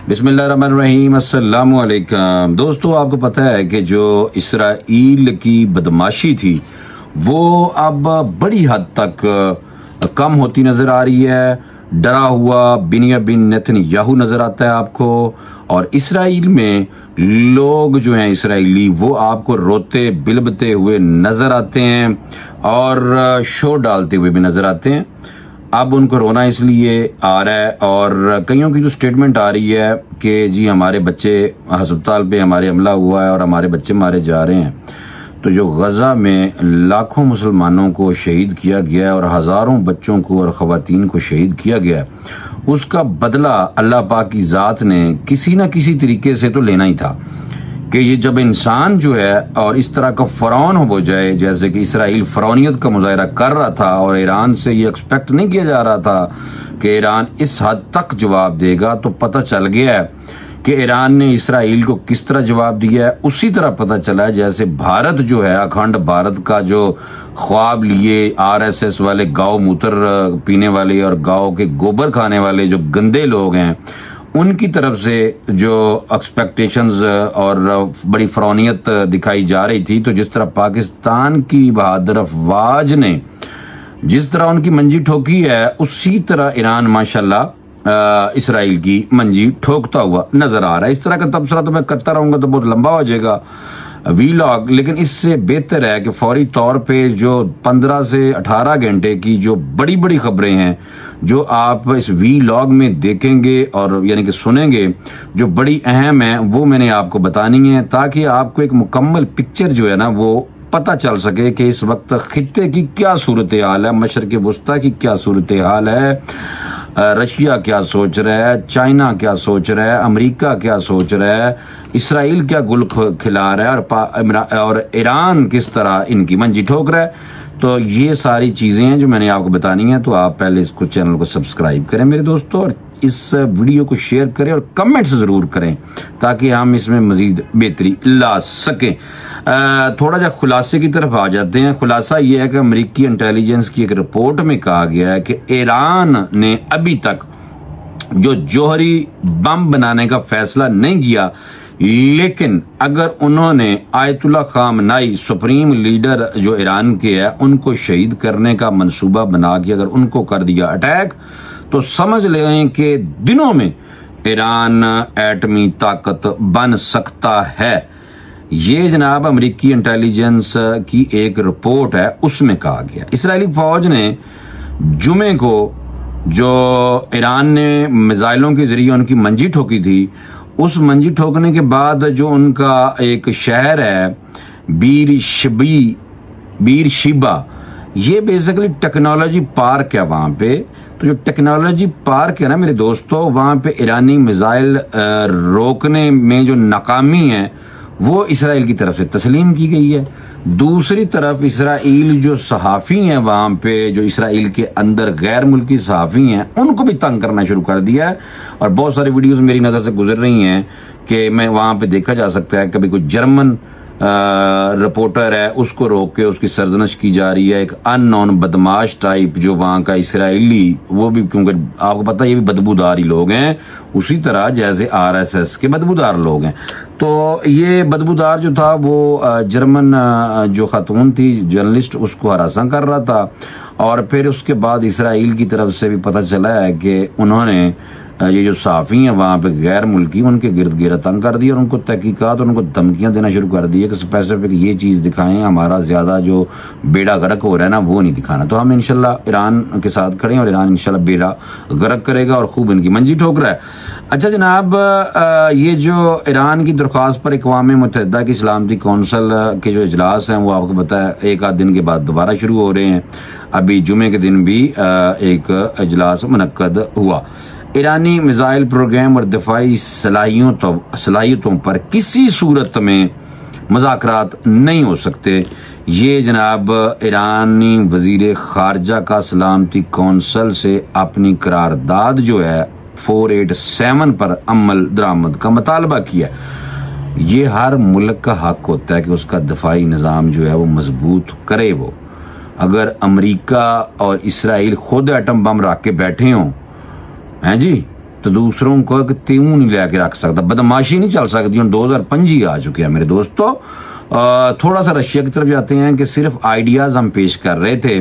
बिस्मिल्लाहिर्रहमानिर्रहीम, अस्सलामु अलैकुम। दोस्तों, आपको पता है कि जो इसराइल की बदमाशी थी वो अब बड़ी हद तक कम होती नजर आ रही है। डरा हुआ बिन्यामिन नेतन्याहू नजर आता है आपको, और इसराइल में लोग जो हैं इसराइली वो आपको रोते बिलबते हुए नजर आते हैं और शोर डालते हुए भी नजर आते हैं। अब उनको रोना इसलिए आ रहा है, और कईयों की जो स्टेटमेंट आ रही है कि जी हमारे बच्चे अस्पताल पे हमारे हमला हुआ है और हमारे बच्चे मारे जा रहे हैं। तो जो गजा में लाखों मुसलमानों को शहीद किया गया है और हजारों बच्चों को और खवातीन को शहीद किया गया है, उसका बदला अल्लाह पाक की जात ने किसी न किसी तरीके से तो लेना ही था। कि ये जब इंसान जो है और इस तरह का फरौन हो जाए, जैसे कि इसराइल फरौनियत का मुजाहरा कर रहा था और ईरान से ये एक्सपेक्ट नहीं किया जा रहा था कि ईरान इस हद तक जवाब देगा, तो पता चल गया है कि ईरान ने इसराइल को किस तरह जवाब दिया है। उसी तरह पता चला है जैसे भारत जो है अखंड भारत का जो ख्वाब लिए आरएसएस वाले गांव मूत्र पीने वाले और गांव के गोबर खाने वाले जो गंदे लोग हैं, उनकी तरफ से जो एक्सपेक्टेशंस और बड़ी फरौनियत दिखाई जा रही थी, तो जिस तरह पाकिस्तान की बहादुर अफवाज ने जिस तरह उनकी मंजी ठोकी है, उसी तरह ईरान माशाल्लाह इसराइल की मंजी ठोकता हुआ नजर आ रहा है। इस तरह का तबसरा तो मैं करता रहूंगा तो बहुत लंबा हो जाएगा वीलॉग, लेकिन इससे बेहतर है कि फौरी तौर पे जो 15 से 18 घंटे की जो बड़ी बड़ी खबरें हैं जो आप इस वीलॉग में देखेंगे और यानी कि सुनेंगे, जो बड़ी अहम है वो मैंने आपको बतानी है, ताकि आपको एक मुकम्मल पिक्चर जो है ना वो पता चल सके कि इस वक्त खित्ते की क्या सूरत हाल है, मशरक़ वुस्ता की क्या सूरत हाल है, रशिया क्या सोच रहा है, चाइना क्या सोच रहा है, अमेरिका क्या सोच रहा है, इसराइल क्या गुल खिला रहा है और ईरान किस तरह इनकी मंजी ठोक रहा है। तो ये सारी चीजें हैं जो मैंने आपको बतानी है। तो आप पहले इसको चैनल को सब्सक्राइब करें मेरे दोस्तों, और इस वीडियो को शेयर करें और कमेंट्स जरूर करें ताकि हम इसमें मजीद बेहतरी ला सकें। थोड़ा जा खुलासे की तरफ आ जाते हैं। खुलासा यह है कि अमेरिकी इंटेलिजेंस की एक रिपोर्ट में कहा गया है कि ईरान ने अभी तक जो जौहरी बम बनाने का फैसला नहीं किया, लेकिन अगर उन्होंने आयतुल्लाह खामनाई सुप्रीम लीडर जो ईरान के है उनको शहीद करने का मंसूबा बना के अगर उनको कर दिया अटैक, तो समझ लें कि दिनों में ईरान एटमी ताकत बन सकता है। ये जनाब अमेरिकी इंटेलिजेंस की एक रिपोर्ट है, उसमें कहा गया। इसराइली फौज ने जुमे को जो ईरान ने मिसाइलों के जरिए उनकी मंजी ठोकी थी, उस मंजी ठोकने के बाद जो उनका एक शहर है बीर शिबा, ये बेसिकली टेक्नोलॉजी पार्क है वहां पे। तो जो टेक्नोलॉजी पार्क है ना मेरे दोस्तों, वहां पे ईरानी मिसाइल रोकने में जो नाकामी है वो इसराइल की तरफ से तस्लीम की गई है। दूसरी तरफ इसराइल जो सहाफी हैं वहां पे, जो इसराइल के अंदर गैर मुल्की सहाफी हैं, उनको भी तंग करना शुरू कर दिया है। और बहुत सारी वीडियोस मेरी नजर से गुजर रही हैं कि मैं वहां पे देखा जा सकता है कभी कोई जर्मन रिपोर्टर है उसको रोक के उसकी सरजनश की जा रही है। एक अननोन बदमाश टाइप जो वहां का इसराइली, वो भी क्योंकि आपको पता है ये भी बदबूदार ही लोग हैं, उसी तरह जैसे आरएसएस के बदबूदार लोग हैं। तो ये बदबूदार जो था वो जर्मन जो खातून थी जर्नलिस्ट, उसको हरासा कर रहा था। और फिर उसके बाद इसराइल की तरफ से भी पता चला है कि उन्होंने ये जो सहाफी हैं वहां पे गैर मुल्की, उनके गिर्द गिर्द तंग कर दिया और उनको तहकीकात और उनको धमकियां देना शुरू कर दी है कि स्पेसिफिक ये चीज दिखाएं, हमारा ज्यादा जो बेड़ा गर्क हो रहा है ना वो नहीं दिखाना। तो हम इंशाल्लाह ईरान के साथ खड़े हैं और ईरान इंशाल्लाह बेड़ा गर्क करेगा और खूब इनकी मंजी ठोक रहा है। अच्छा जनाब, ये जो ईरान की दरख्वास्त पर अक़वाम मुत्तहिदा की सलामती कौंसिल के जो इजलास हैं वो आपको पता है एक आध दिन के बाद दोबारा शुरू हो रहे हैं। अभी जुमे के दिन भी एक इजलास मुनक्कद हुआ। ईरानी मिसाइल प्रोग्राम और दफाई सलाहियतों पर किसी सूरत में मुज़ाकरात नहीं हो सकते। ये जनाब ईरानी वजीर खारजा का सलामती कौंसिल से अपनी करारदाद जो है 487 पर अमल दरामद का मुतालबा किया। ये हर मुल्क का हक होता है कि उसका दफाई निज़ाम जो है वो मजबूत करे। वो अगर अमेरिका और इसराइल खुद एटम बम रख के बैठे हों हैं जी, तो दूसरों को त्यों नहीं लेके रख सकता, बदमाशी नहीं चल सकती। 2025 आ चुके हैं मेरे दोस्तों। थोड़ा सा रशिया की तरफ जाते हैं कि सिर्फ आइडियाज हम पेश कर रहे थे।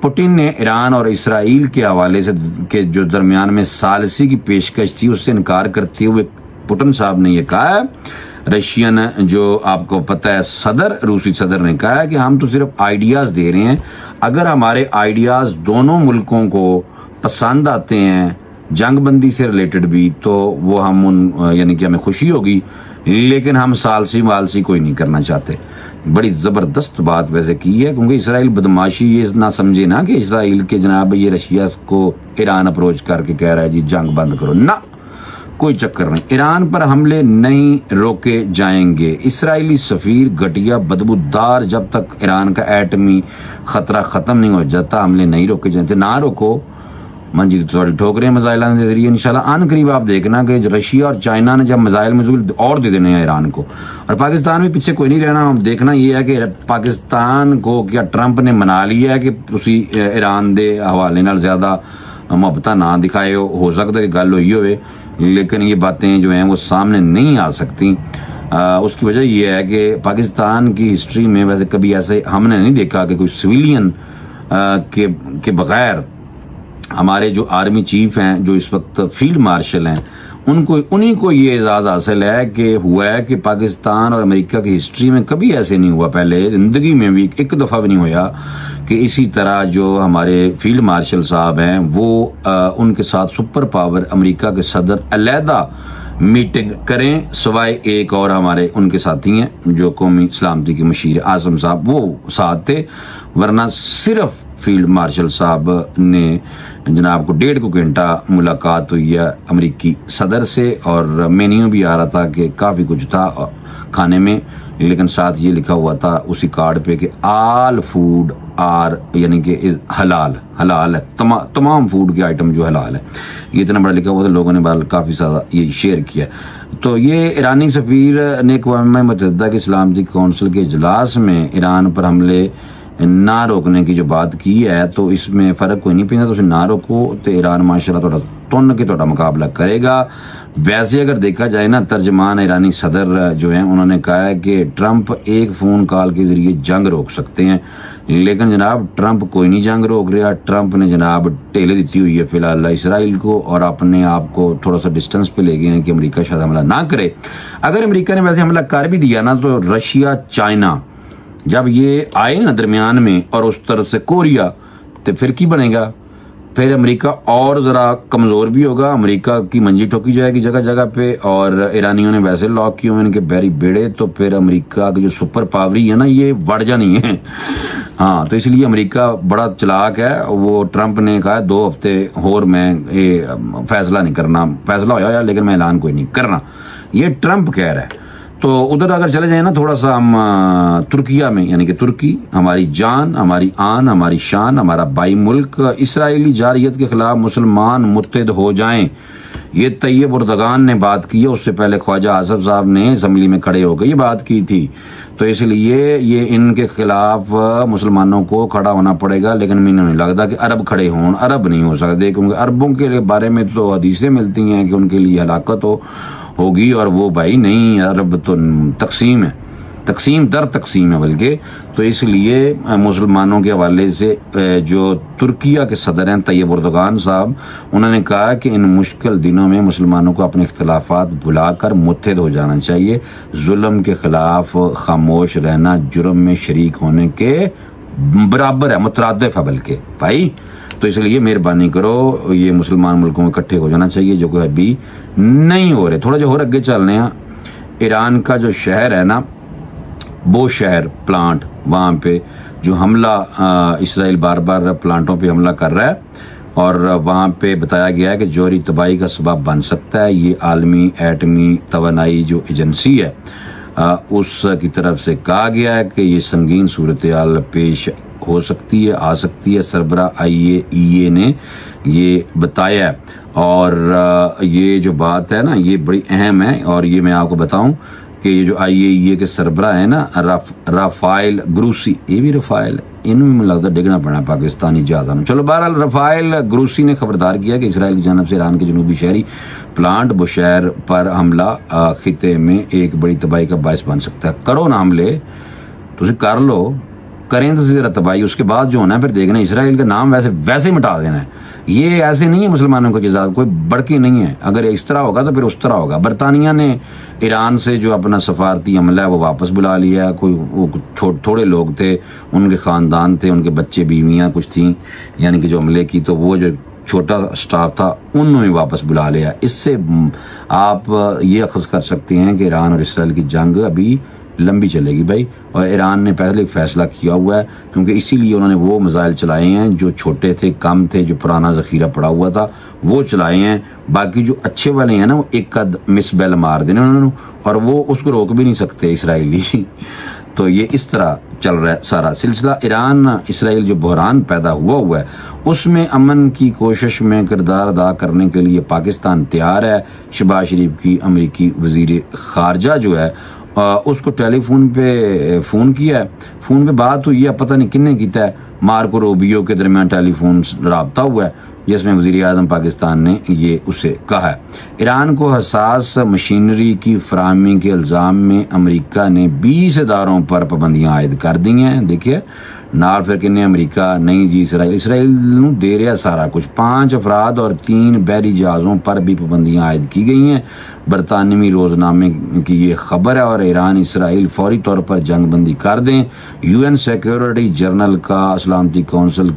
पुतिन ने ईरान और इसराइल के हवाले से के जो दरमियान में सालिसी की पेशकश थी उससे इनकार करते हुए पुतिन साहब ने यह कहा है, रशियन जो आपको पता है सदर, रूसी सदर ने कहा है कि हम तो सिर्फ आइडियाज दे रहे हैं, अगर हमारे आइडियाज दोनों मुल्कों को पसंद आते हैं जंगबंदी से रिलेटेड भी, तो वो हम उन यानी कि हमें खुशी होगी, लेकिन हम सालसी वालसी कोई नहीं करना चाहते। बड़ी जबरदस्त बात वैसे की है, क्योंकि इसराइल बदमाशी ये ना समझे ना कि इसराइल के जनाब ये रशिया को ईरान अप्रोच करके कह रहा है जी जंग बंद करो, ना कोई चक्कर नहीं, ईरान पर हमले नहीं रोके जाएंगे। इसराइली सफीर घटिया बदबूदार, जब तक ईरान का एटमी खतरा खत्म नहीं हो जाता हमले नहीं रोके जाते। ना रोको मंजिल थोड़ी ठोक रहे हैं मिसाइल के जरिए। इंशाल्लाह आन करीब आप देखना कि रशिया और चाइना ने जब मिसाइल और दे देने हैं ईरान को, और पाकिस्तान में पीछे कोई नहीं रहना। हम देखना ये है कि पाकिस्तान को क्या ट्रंप ने मना लिया है कि उसी ईरान दे हवाले नाल ज्यादा मुहब्बत ना दिखाए, हो सकता है कि गल हुई होवे, लेकिन ये बातें जो हैं वो सामने नहीं आ सकती। उसकी वजह यह है कि पाकिस्तान की हिस्ट्री में वैसे कभी ऐसे हमने नहीं देखा कि कोई सिविलियन के बगैर हमारे जो आर्मी चीफ हैं, जो इस वक्त फील्ड मार्शल हैं, उन्हीं को ये एजाज हासिल है कि हुआ है कि पाकिस्तान और अमेरिका की हिस्ट्री में कभी ऐसे नहीं हुआ, पहले जिंदगी में भी एक दफा भी नहीं हुआ कि इसी तरह जो हमारे फील्ड मार्शल साहब हैं वो उनके साथ सुपर पावर अमेरिका के सदर अलहदा मीटिंग करें, सिवाय एक और हमारे उनके साथी हैं जो कौमी सलामती के मशीर आजम साहब, वो साथ थे, वरना सिर्फ फील्ड मार्शल साहब ने जनाब को 1.5 घंटा मुलाकात हुई है अमेरिकी सदर से, और मेन्यू भी आ रहा था कि काफी कुछ था खाने में, लेकिन साथ ये लिखा हुआ था उसी कार्ड पे कि ऑल फूड आर यानी कि हलाल है, तमाम फूड के आइटम जो हलाल है, ये इतना बड़ा लिखा हुआ था। लोगों ने काफी ज्यादा ये शेयर किया। तो ये ईरानी सफीर ने अक़वाम मुत्तहिदा की सलामती कौंसिल के इजलास में ईरान पर हमले ना रोकने की जो बात की है, तो इसमें फर्क कोई नहीं पैंदा, तुम ना रोको तो ईरान माशाल्लाह थोड़ा तुन के थोड़ा मुकाबला करेगा। वैसे अगर देखा जाए ना, तर्जमान ईरानी सदर जो हैं उन्होंने कहा है कि ट्रंप एक फोन कॉल के जरिए जंग रोक सकते हैं, लेकिन जनाब ट्रंप कोई नहीं जंग रोक रहा। ट्रंप ने जनाब टेले दी हुई है फिलहाल इसराइल को, और अपने आप को थोड़ा सा डिस्टेंस पे ले गए हैं कि अमेरिका शायद हमला ना करे। अगर अमेरिका ने वैसे हमला कर भी दिया ना, तो रशिया चाइना जब ये आए ना दरमियान में, और उस तरफ से कोरिया, तो फिर की बनेगा, फिर अमेरिका और जरा कमजोर भी होगा, अमेरिका की मंजी ठोकी जाएगी जगह जगह पे, और ईरानियों ने वैसे लॉक किए हुए इनके बैरी बेड़े, तो फिर अमेरिका की जो सुपर पावरी है ना ये बढ़ जानी है। हाँ, तो इसलिए अमेरिका बड़ा चालाक है। वो ट्रंप ने कहा 2 हफ्ते और मैं ये फैसला नहीं करना, फैसला होया लेकिन मैं ऐलान कोई नहीं करना, ये ट्रंप कह रहा है। तो उधर अगर चले जाए ना थोड़ा सा हम तुर्किया में, यानी कि तुर्की हमारी जान, हमारी आन, हमारी शान, हमारा बाई मुल्क, इसराइली जारियत के खिलाफ मुसलमान मुत्तहिद हो जाएं, ये तैयब उर्दगान ने बात की है। उससे पहले ख्वाजा आसफ साहब ने असम्बली में खड़े होकर ये बात की थी। तो इसलिए ये इनके खिलाफ मुसलमानों को खड़ा होना पड़ेगा, लेकिन मुझे नहीं लगता कि अरब खड़े हों, अरब नहीं हो सकते, क्योंकि अरबों के बारे में तो हदीसें मिलती हैं कि उनके लिए हलाकत होगी, और वो भाई नहीं, अरब तो तकसीम है, तकसीम दर तकसीम है बल्कि। तो इसलिए मुसलमानों के हवाले से जो तुर्किया के सदर हैं तैयब उर्दगान साहब, उन्होंने कहा कि इन मुश्किल दिनों में मुसलमानों को अपने इख्तिलाफात भुलाकर मुत्तहिद हो जाना चाहिए, जुल्म के खिलाफ खामोश रहना जुर्म में शरीक होने के बराबर है, मुतरादिफ है बल्कि भाई। तो इसलिए मेहरबानी करो, ये मुसलमान मुल्कों में इकट्ठे हो जाना चाहिए, जो कि अभी नहीं हो रहे। थोड़ा जो और आगे चलने हैं, ईरान का जो शहर है ना, वो शहर प्लांट, वहां पे जो हमला इसराइल बार बार प्लांटों पे हमला कर रहा है, और वहां पे बताया गया है कि जोहरी तबाही का सबब बन सकता है। ये आलमी एटमी तवानाई जो एजेंसी है उसकी तरफ से कहा गया है कि ये संगीन सूरत हाल पेश हो सकती है, आ सकती है। सरबरा IAEA ने ये बताया है, और ये जो बात है ना ये बड़ी अहम है, और ये मैं आपको बताऊं कि ये जो IAEA के सरबरा है ना राफाइल ग्रूसी, ये भी राफाइल है, इनमें मुझे लगता डिगना पड़ा पाकिस्तानी जहाज़ों। चलो बहरहाल रफाइल ग्रूसी ने खबरदार किया कि इसराइल की जानब से ईरान के जनूबी शहरी प्लांट बुशैर पर हमला खिते में एक बड़ी तबाही का बायस बन सकता है। करो ना हमले, तुम कर लो, करें तो जरा तबाही, उसके बाद जो होना है फिर देखना। इसराइल का नाम वैसे ही मिटा देना है। ये ऐसे नहीं है मुसलमानों को जज़ा, कोई बढ़की नहीं है। अगर इस तरह होगा तो फिर उस तरह होगा। बरतानिया ने ईरान से जो अपना सफारती हमला है वो वापस बुला लिया। कोई वो थोड़े लोग थे, उनके खानदान थे, उनके बच्चे बीवियां कुछ थी, यानी कि जो हमले की, तो वो जो छोटा स्टाफ था उन्होंने वापस बुला लिया। इससे आप ये अखज़ कर सकते हैं कि ईरान और इसराइल की जंग अभी लंबी चलेगी भाई। और ईरान ने पहले फैसला किया हुआ है, क्योंकि इसीलिए उन्होंने वो मिसाइल चलाए हैं जो छोटे थे, कम थे, जो पुराना जखीरा पड़ा हुआ था वो चलाए हैं। बाकी जो अच्छे वाले हैं ना, वो एक कद मिस बेल मार देने उन्होंने, और वो उसको रोक भी नहीं सकते इसराइली। तो ये इस तरह चल रहा है सारा सिलसिला। ईरान इसराइल जो बहरान पैदा हुआ है उसमें अमन की कोशिश में किरदार अदा करने के लिए पाकिस्तान तैयार है। शहबाज शरीफ की अमेरिकी वजीर खारजा जो है उसको टेलीफोन पे फोन किया है। फोन पे बात हुई है, पता नहीं किन्ने किया है, मार्को रूबियो के दरमियान टेलीफोन राब्ता हुआ है, जिसमें वजीर आज़म पाकिस्तान ने ये उसे कहा है। ईरान को हसास मशीनरी की फराहमी के इल्जाम में अमेरिका ने 20 इदारों पर पाबंदियां आयद कर दी हैं। देखिए नाल फिर किन्ने अमेरिका नहीं जी, इसराइल दे रहा सारा कुछ। 5 अफराद और 3 बहरी जहाज़ों पर भी पाबंदियां आयद की गई हैं। बरतानवी रोजनामे की ये खबर है। और ईरान इसराइल फौरी तौर पर जंगबंदी कर दें। यूएन सिक्योरिटी जनरल का सलामती कौंसिल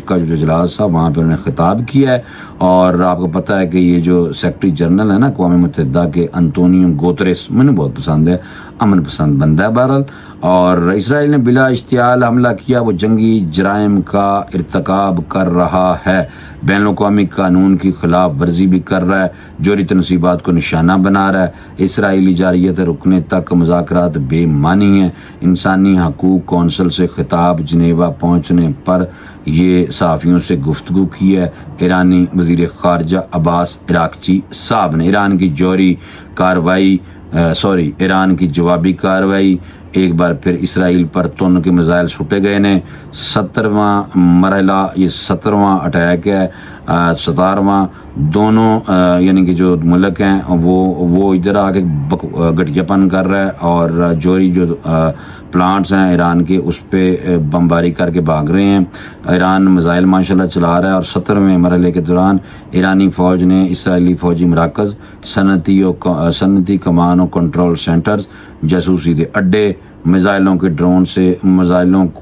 का जो इजलास था वहां पर उन्होंने खिताब किया है। और आपको पता है कि ये जो सेक्रेटरी जनरल है ना अक़वाम मुत्तहिदा के, अंतोनियो गुतेरेस, मैंने बहुत पसंद है, अमन पसंद बंदा है बहरहाल। और इसराइल ने बिला इश्तियाल हमला किया, वो जंगी जराइम का इर्तकाब कर रहा है, बैनुल-अक़वामी कानून की खिलाफ वर्जी भी कर रहा है, जोहरी तनसीबात को निशाना बना रहा है। इसराइली जारियत रुकने तक मुज़ाकरात बेमानी है। इंसानी हकूक कौंसिल से खिताब जनेवा पहुंचने पर ये सहाफ़ियों से गुफ्तगू की है ईरानी वजीर खारजा अब्बास इराक़ची साहब ने। ईरान की जवाबी कार्रवाई एक बार फिर इसराइल पर तुन के मिसाइल छुटे गए ने। 17वां मरहला, ये 17वां अटैक है, 17वां। दोनों यानी कि जो मुल्क हैं वो इधर आके घटियापन कर रहा है, और जोरी जो प्लांट्स हैं ईरान के उस पे बमबारी करके भाग रहे हैं। ईरान मिसाइल माशाल्लाह चला रहा है। और 17वें मरहले के दौरान ईरानी फौज ने इसराइली फौजी मराकज, सनती कमान और कंट्रोल सेंटर्स, जासूसी के अड्डे, मिसाइलों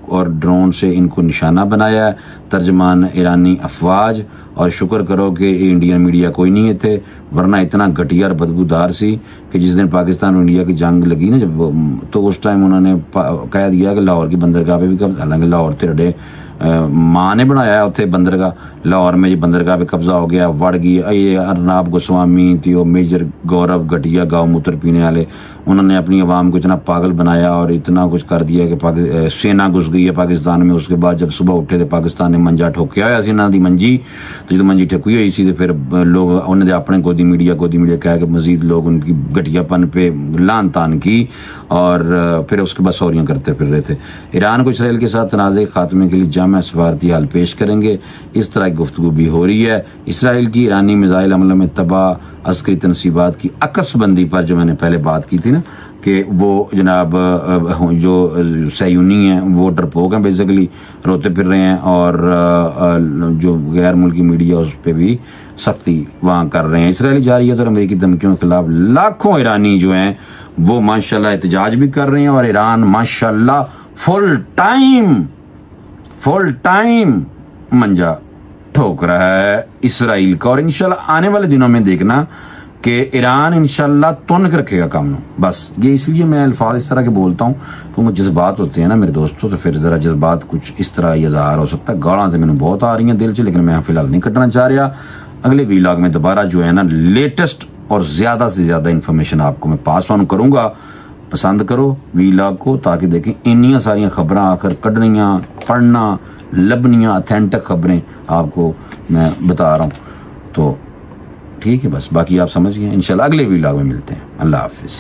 और ड्रोन से इनको निशाना बनाया है। तर्जमान ईरानी अफवाज। और शुक्र करो कि इंडियन मीडिया कोई नहीं थे, वरना इतना घटिया और बदबूदार सी कि जिस दिन पाकिस्तान और इंडिया की जंग लगी ना जब, तो उस टाइम उन्होंने कह दिया कि लाहौर की बंदरगाह पे भी कब्जा, हालांकि लाहौर तेरे माँ ने बनाया है उत्थे बंदरगाह, लाहौर में जी बंदरगाह पे कब्जा हो गया, वड़ गई। ये अर्नाब गोस्वामी थी, वो मेजर गौरव घटिया गाँव मूत्र पीने वाले, उन्होंने अपनी आवाम को इतना पागल बनाया और इतना कुछ कर दिया कि सेना घुस गई है पाकिस्तान में। उसके बाद जब सुबह उठे थे पाकिस्तान ने मंजा ठोकिया होया सी इन्हां दी मंजी, तो जो मंजी ठोकी हुई सी, तो फिर लोग उन्होंने अपने गोदी मीडिया कह के मजीद लोग उनकी घटियापन पे लान तान की, और फिर उसके बाद सौरियां करते फिर रहे थे। ईरान को इसराइल के साथ तनाज़े खात्मे के लिए जामा सफारती हाल पेश करेंगे, इस तरह की गुफ्तगू भी हो रही है। इसराइल की ईरानी मिसाइल हमलों में तबाह अस्करी तनसीबात की अकसबंदी पर जो मैंने पहले बात की थी ना, कि वो जनाब जो सयूनी हैं वो डरपोक हैं, बेसिकली रोते फिर रहे हैं, और जो गैर मुल्की मीडिया उस पर भी सख्ती वहां कर रहे हैं। इसराइली जारियत और अमेरिकी धमकियों के खिलाफ लाखों ईरानी जो हैं वो माशाल्लाह एहतजाज भी कर रहे हैं, और ईरान माशाल्लाह फुल टाइम मंजा ठोक रहा है इसराइल का। और इंशाल्लाह आने वाले दिनों में देखना कि ईरान इंशाल्लाह तुन के रखेगा काम नो। बस ये इसलिए मैं अल्फाज इस तरह के बोलता हूँ, तो मुझे जज्बात होते हैं ना मेरे दोस्तों, तो फिर जरा जज्बात कुछ इस तरह इजहार हो सकता है। गालां तो मैंने बहुत आ रही हैं दिल च, लेकिन मैं फिलहाल नहीं कटना चाह रहा। अगले वीलॉग में दोबारा जो है ना लेटेस्ट और ज्यादा से ज्यादा इंफॉर्मेशन आपको मैं पास ऑन करूंगा। पसंद करो वीलॉग को, ताकि देखें इन्नियां सारियां खबरें आखिर कढ़नियां, पढ़ना, लबनियां, ऑथेंटिक खबरें आपको मैं बता रहा हूं। तो ठीक है, बस बाकी आप समझ गए। इंशाल्लाह अगले वीलॉग में मिलते हैं। अल्लाह हाफिज।